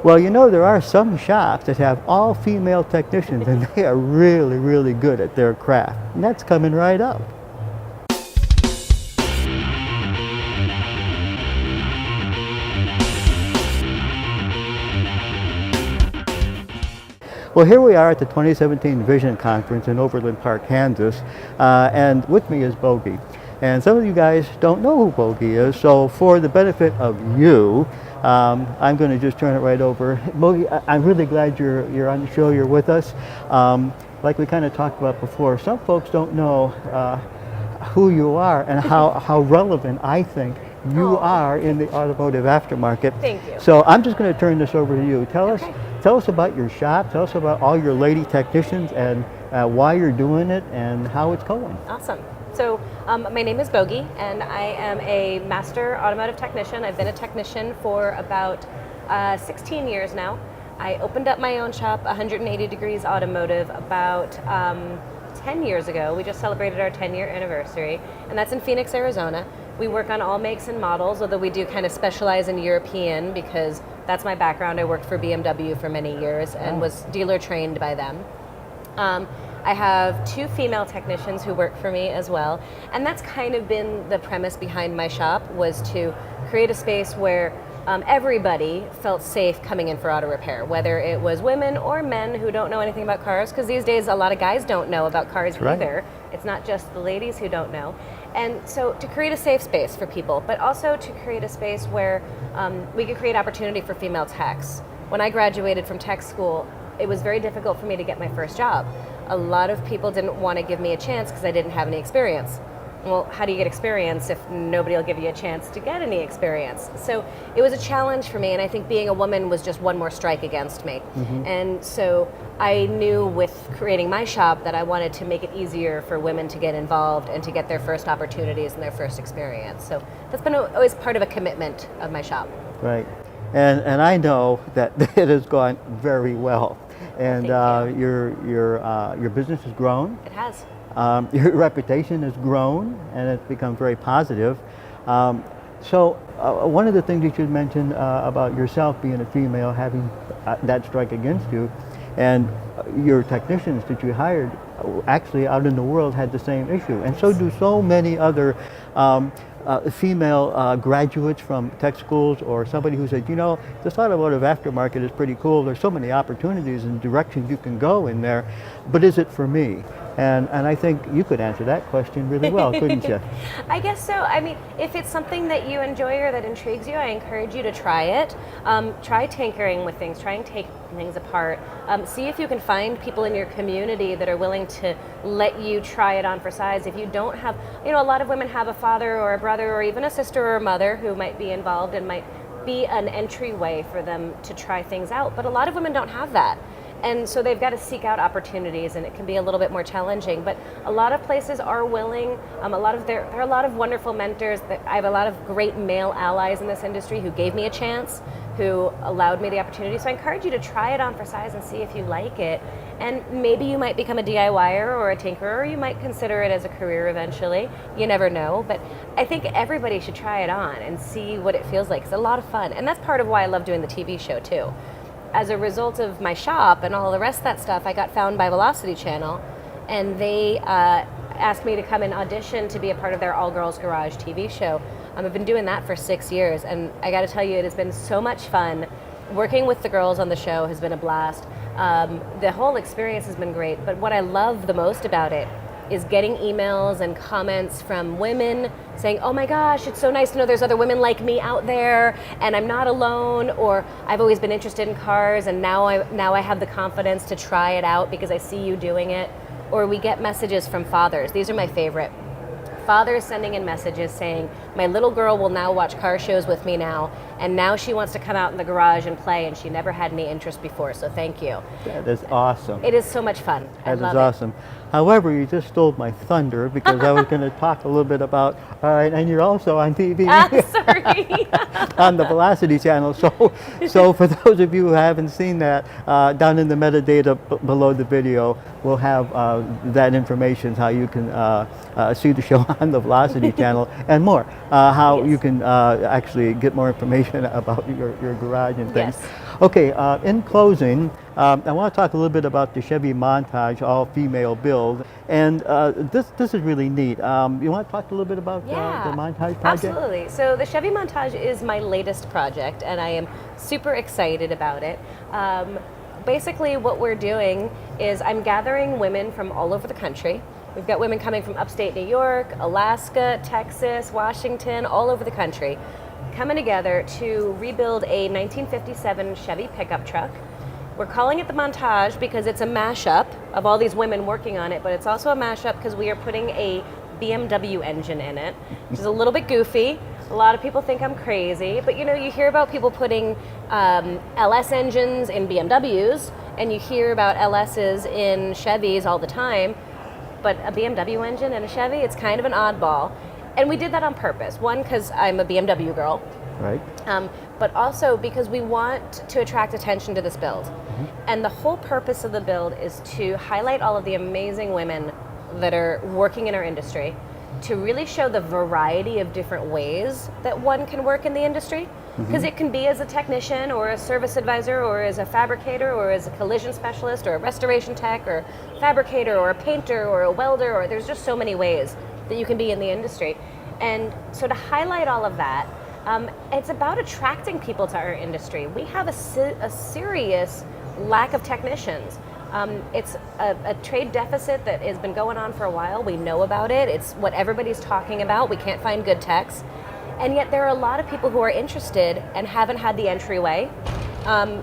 Well, you know, there are some shops that have all female technicians and they are really, really good at their craft. And that's coming right up. Well, here we are at the 2017 Vision Conference in Overland Park, Kansas, and with me is Bogi. And some of you guys don't know who Bogi is, so for the benefit of you, I'm going to just turn it right over. Bogi, I'm really glad you're on the show, you're with us. Like we kind of talked about before, some folks don't know who you are and how relevant I think you are in the automotive aftermarket. Thank you. So I'm just going to turn this over to you. Tell us about your shop, tell us about all your lady technicians and why you're doing it and how it's going. Awesome. So my name is Bogi and I am a master automotive technician. I've been a technician for about 16 years now. I opened up my own shop, 180 Degrees Automotive, about 10 years ago. We just celebrated our 10-year anniversary, and that's in Phoenix, Arizona. We work on all makes and models, although we do kind of specialize in European because that's my background. I worked for BMW for many years and was dealer trained by them. I have 2 female technicians who work for me as well, and that's kind of been the premise behind my shop, was to create a space where everybody felt safe coming in for auto repair, whether it was women or men who don't know anything about cars, because these days a lot of guys don't know about cars either. It's not just the ladies who don't know. And so to create a safe space for people, but also to create a space where we could create opportunity for female techs. When I graduated from tech school, it was very difficult for me to get my first job. A lot of people didn't want to give me a chance because I didn't have any experience. Well, how do you get experience if nobody will give you a chance to get any experience? So it was a challenge for me, and I think being a woman was just one more strike against me. And so I knew with creating my shop that I wanted to make it easier for women to get involved and to get their first opportunities and their first experience. So that's been always part of a commitment of my shop. Right. And I know that it has gone very well. And your business has grown. It has. Your reputation has grown and it's become very positive. So one of the things you should mention about yourself being a female, having that strike against you, and your technicians that you hired actually out in the world had the same issue. And so do so many other female graduates from tech schools, or somebody who said, you know, this automotive aftermarket is pretty cool. There's so many opportunities and directions you can go in there, but is it for me? And I think you could answer that question really well, couldn't you? I guess so. I mean, if it's something that you enjoy or that intrigues you, I encourage you to try it. Try tinkering with things, try and take things apart. See if you can find people in your community that are willing to let you try it on for size. If you don't have, you know, a lot of women have a father or a brother or even a sister or a mother who might be involved and might be an entryway for them to try things out. But a lot of women don't have that. And so they've got to seek out opportunities, and it can be a little bit more challenging. But a lot of places are willing. There are a lot of wonderful mentors. I have a lot of great male allies in this industry who gave me a chance, who allowed me the opportunity. So I encourage you to try it on for size and see if you like it. And maybe you might become a DIYer or a tinkerer, or you might consider it as a career eventually. You never know. But I think everybody should try it on and see what it feels like. It's a lot of fun. And that's part of why I love doing the TV show too. As a result of my shop and all the rest of that stuff, I got found by Velocity Channel, and they asked me to come and audition to be a part of their All Girls Garage TV show. I've been doing that for 6 years, and I got to tell you, it has been so much fun. Working with the girls on the show has been a blast. The whole experience has been great, but what I love the most about it is getting emails and comments from women saying, oh my gosh, it's so nice to know there's other women like me out there and I'm not alone, or I've always been interested in cars and now I have the confidence to try it out because I see you doing it. Or we get messages from fathers. These are my favorite. Fathers sending in messages saying, my little girl will now watch car shows with me now, and now she wants to come out in the garage and play, and she never had any interest before, so thank you. That is awesome. It is so much fun. I love it. That is awesome. However, you just stole my thunder because I was going to talk a little bit about, and you're also on TV. Sorry. On the Velocity Channel. So for those of you who haven't seen that, down in the metadata below the video, we'll have that information, how you can see the show on the Velocity Channel and more. how Yes. you can actually get more information about your garage and things. Yes. Okay, in closing, I want to talk a little bit about the Chevy Montage all-female build, and this is really neat. You want to talk a little bit about the Montage project? Absolutely. So the Chevy Montage is my latest project, and I am super excited about it. Basically, what we're doing is I'm gathering women from all over the country. We've got women coming from upstate New York, Alaska, Texas, Washington, all over the country, coming together to rebuild a 1957 Chevy pickup truck. We're calling it the Montage because it's a mashup of all these women working on it, but it's also a mashup because we are putting a BMW engine in it, which is a little bit goofy. A lot of people think I'm crazy, but you know, you hear about people putting LS engines in BMWs, and you hear about LSs in Chevys all the time, but a BMW engine in a Chevy, it's kind of an oddball. And we did that on purpose. One, because I'm a BMW girl, Right. but also because we want to attract attention to this build. And the whole purpose of the build is to highlight all of the amazing women that are working in our industry, to really show the variety of different ways that one can work in the industry. Because it can be as a technician or a service advisor or as a fabricator or as a collision specialist or a restoration tech or fabricator or a painter or a welder, or there's just so many ways that you can be in the industry. And so to highlight all of that, it's about attracting people to our industry. We have a serious lack of technicians. It's a trade deficit that has been going on for a while. We know about it. It's what everybody's talking about. We can't find good techs. And yet there are a lot of people who are interested and haven't had the entryway.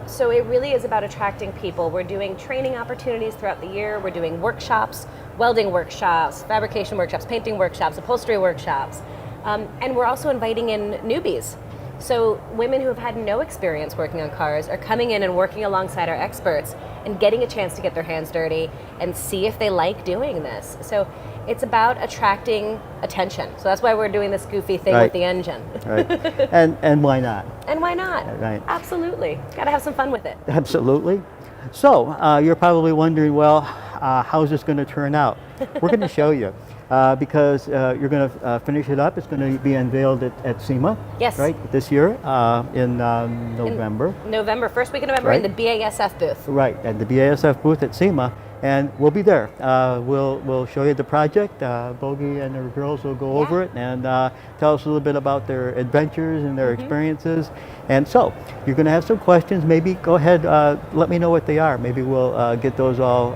So it really is about attracting people. We're doing training opportunities throughout the year. We're doing workshops, welding workshops, fabrication workshops, painting workshops, upholstery workshops. And we're also inviting in newbies. So women who have had no experience working on cars are coming in and working alongside our experts and getting a chance to get their hands dirty and see if they like doing this. So it's about attracting attention. So that's why we're doing this goofy thing with the engine. Right. And why not? And why not? Right. Absolutely. Got to have some fun with it. Absolutely. So you're probably wondering, well, how's this going to turn out? We're going to show you. Because you're going to finish it up. It's going to be unveiled at SEMA, Yes. right, this year in November. November, first week of November, Right. in the BASF booth. Right, at the BASF booth at SEMA, and we'll be there. We'll show you the project. Bogi and her girls will go over it and tell us a little bit about their adventures and their experiences. And so, you're going to have some questions. Maybe go ahead, let me know what they are. Maybe we'll get those all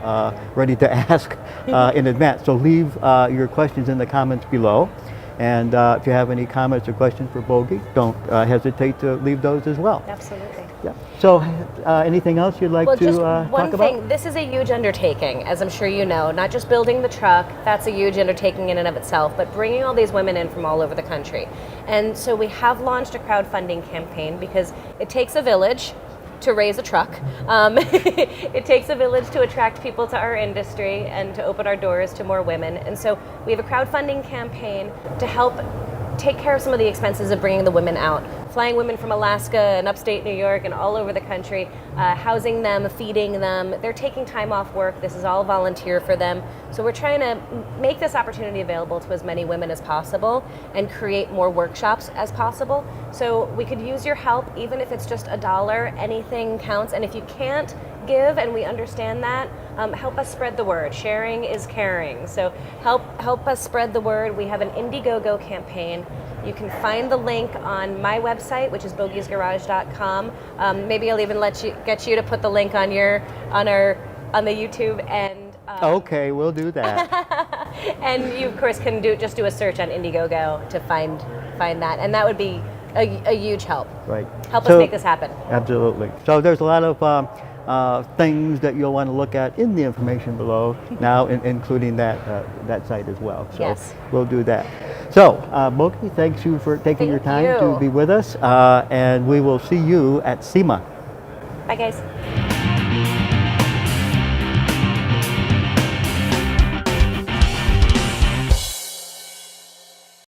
ready to ask in advance. So leave your questions in the comments below. And if you have any comments or questions for Bogi, don't hesitate to leave those as well. Absolutely. Yeah. So, anything else you'd like to Just talk one about? thing, this is a huge undertaking, as I'm sure you know, not just building the truck, that's a huge undertaking in and of itself, but bringing all these women in from all over the country. And so we have launched a crowdfunding campaign because it takes a village to raise a truck. It takes a village to attract people to our industry and to open our doors to more women. And so we have a crowdfunding campaign to help take care of some of the expenses of bringing the women out. Flying women from Alaska and upstate New York and all over the country, housing them, feeding them. They're taking time off work. This is all volunteer for them. So we're trying to make this opportunity available to as many women as possible and create more workshops as possible. So we could use your help, even if it's just $1, anything counts. And if you can't give, and we understand that, help us spread the word. Sharing is caring. So help us spread the word. We have an Indiegogo campaign. You can find the link on my website, which is bogisgarage.com. Maybe I'll even get you to put the link on the YouTube, and Okay, we'll do that. and you of course can just do a search on Indiegogo to find that, and that would be a huge help. Right. Help us make this happen. Absolutely. So there's a lot of things that you'll want to look at in the information below now, including that site as well. So Yes. we'll do that. So, Bogi, thanks you for taking your time Thank to you. be with us, and we will see you at SEMA. Bye, guys.